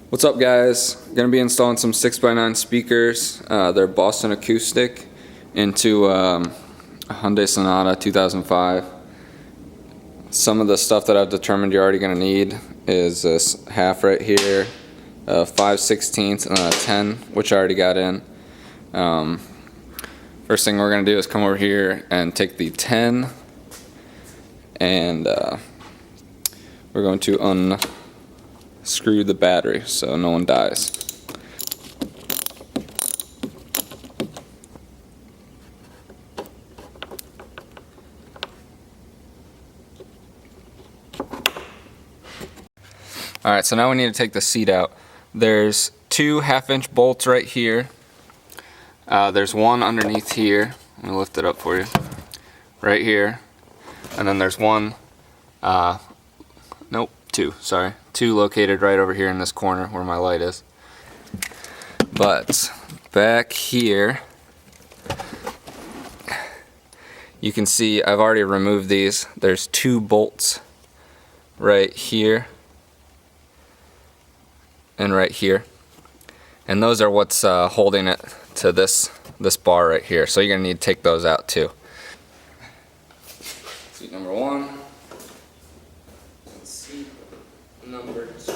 What's up, guys? Gonna be installing some 6x9 speakers. They're Boston acoustic into a Hyundai Sonata 2005. Some of the stuff that I've determined you're already gonna need is this half right here, 5/16, and then a 10, which I already got in. First thing we're gonna do is come over here and take the 10, and we're going to unscrew the battery so no one dies. Alright, so now we need to take the seat out. There's two 1/2-inch bolts right here. There's one underneath here. Let me lift it up for you. Right here. And then there's one, two located right over here in this corner where my light is. But back here, you can see I've already removed these. There's two bolts right here and right here, and those are what's holding it to this bar right here. So you're gonna need to take those out too. Seat number 1. Seat number 2.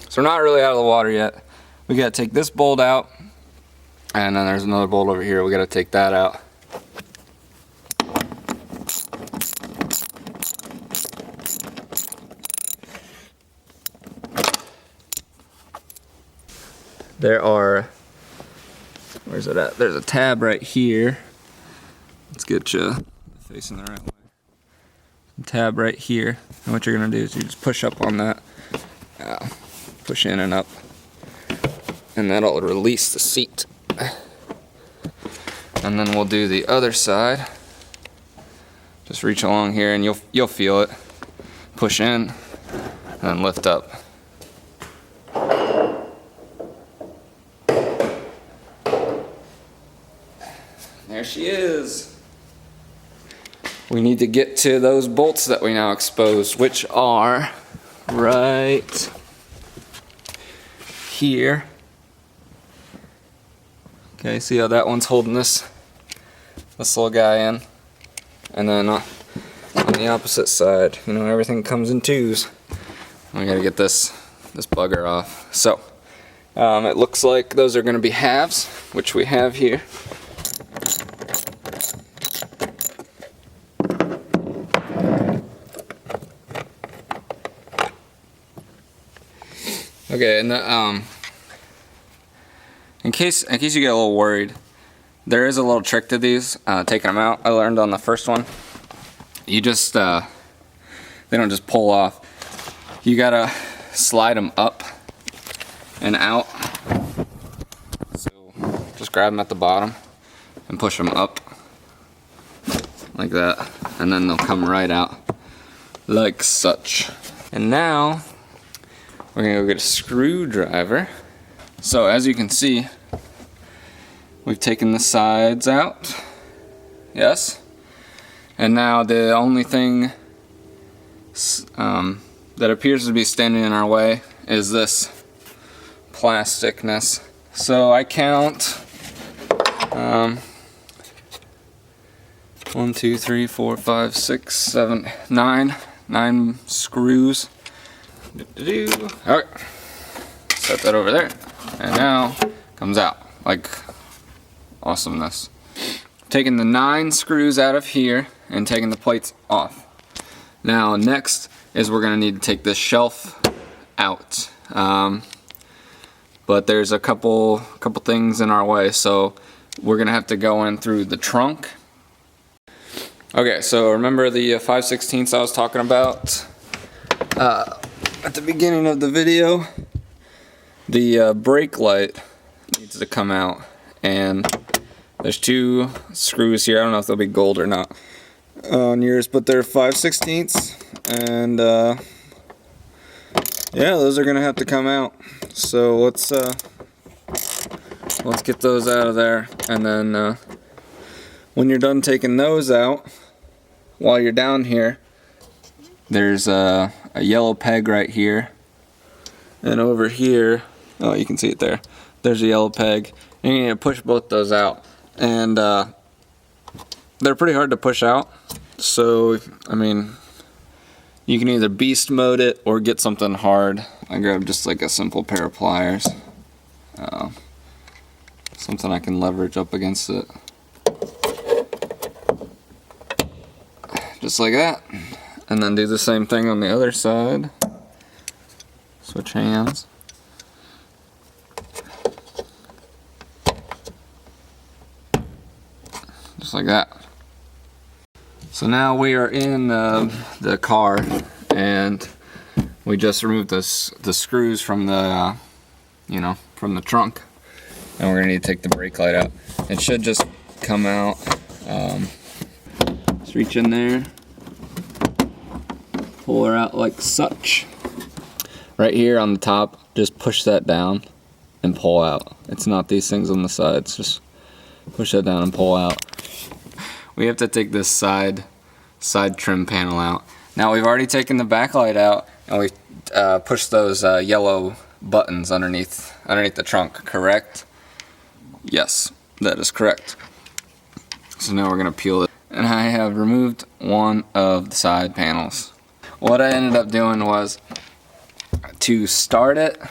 So we're not really out of the water yet. We gotta take this bolt out, and then there's another bolt over here. We gotta take that out. There are, where's it at? There's a tab right here. Let's get you facing the right way. Tab right here. And what you're gonna do is you just push up on that. Push in and up. And that'll release the seat. And then we'll do the other side. Just reach along here and you'll feel it. Push in and then lift up. There she is. We need to get to those bolts that we now exposed, which are right here. Okay, see how that one's holding this little guy in? And then on the opposite side, you know, everything comes in twos. We gotta get this bugger off. So, it looks like those are gonna be halves, which we have here. Okay, and in case you get a little worried, there is a little trick to these, taking them out. I learned on the first one. You just, they don't just pull off. You gotta slide them up and out. So just grab them at the bottom and push them up like that, and then they'll come right out like such. And now we're gonna go get a screwdriver. So as you can see, we've taken the sides out. Yes. And now the only thing that appears to be standing in our way is this plasticness. So I count 1, 2, 3, 4, 5, 6, 7, 9 screws. Alright, set that over there, and now comes out like awesomeness. Taking the 9 screws out of here and taking the plates off. Now next is we're gonna need to take this shelf out, but there's a couple things in our way, so we're gonna have to go in through the trunk. Okay, so remember the 5/16 I was talking about at the beginning of the video? The brake light needs to come out, and there's 2 screws here. I don't know if they'll be gold or not on yours, but they're 5/16, and yeah, those are gonna have to come out. So let's get those out of there, and then when you're done taking those out, while you're down here, there's a yellow peg right here. And over here, oh, you can see it there. There's a yellow peg. And you need to push both those out. And they're pretty hard to push out. So, I mean, you can either beast mode it or get something hard. I grabbed just like a simple pair of pliers. Something I can leverage up against it. Just like that. And then do the same thing on the other side. Switch hands. Just like that. So now we are in the car, and we just removed the screws from the from the trunk, and we're gonna need to take the brake light out. It should just come out. Just reach in there, pull her out like such. Right here on the top, just push that down and pull out. It's not these things on the sides. Just push that down and pull out. We have to take this side trim panel out. Now we've already taken the backlight out, and we pushed those yellow buttons underneath the trunk, correct? Yes, that is correct. So now we're gonna peel it. And I have removed one of the side panels. What I ended up doing was, to start it,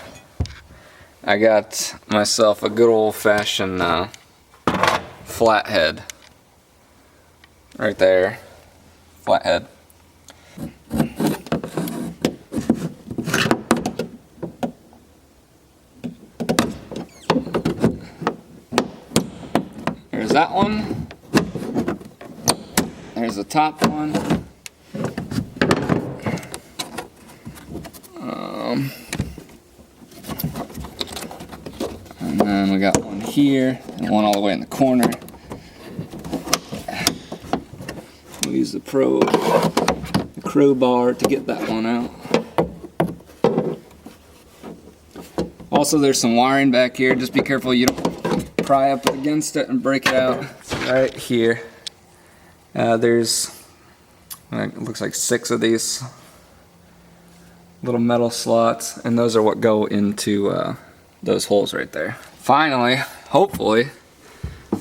I got myself a good old-fashioned flathead. Right there, flathead. There's that one. There's the top one. And then we got one here and one all the way in the corner. We'll use the crowbar to get that one out. Also, there's some wiring back here. Just be careful you don't pry up against it and break it out. Right here, there's, it looks like 6 of these little metal slots, and those are what go into those holes right there. Finally, hopefully,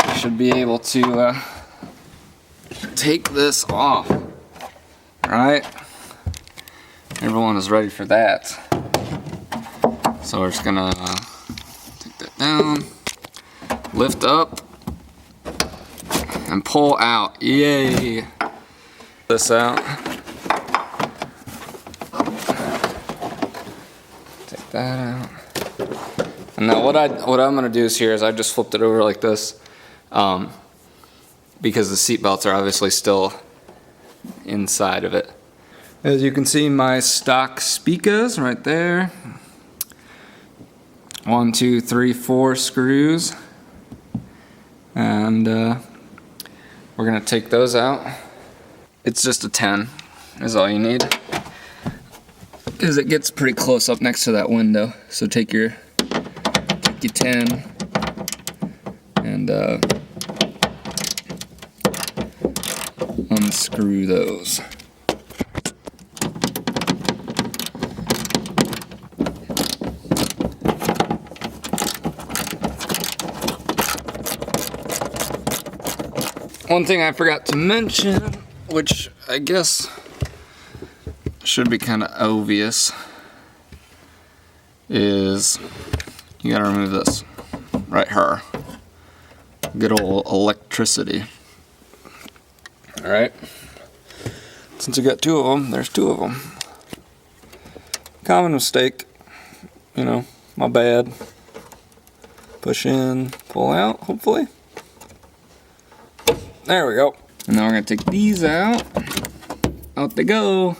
I should be able to take this off. Alright, everyone is ready for that. So we're just gonna take that down, lift up, and pull out. Yay! This out. Take that out. And now what I'm gonna do is I just flipped it over like this, because the seat belts are obviously still inside of it. As you can see, my stock speakers right there. 1, 2, 3, 4 screws, and we're gonna take those out. It's just a 10 is all you need, because it gets pretty close up next to that window. So take your 10 and unscrew those. One thing I forgot to mention, which I guess should be kind of obvious, is you gotta remove this right here. Good old electricity. Alright, since you got 2 of them, there's 2 of them. Common mistake, you know, my bad. Push in, pull out, hopefully. There we go. And now we're gonna take these out. Out they go.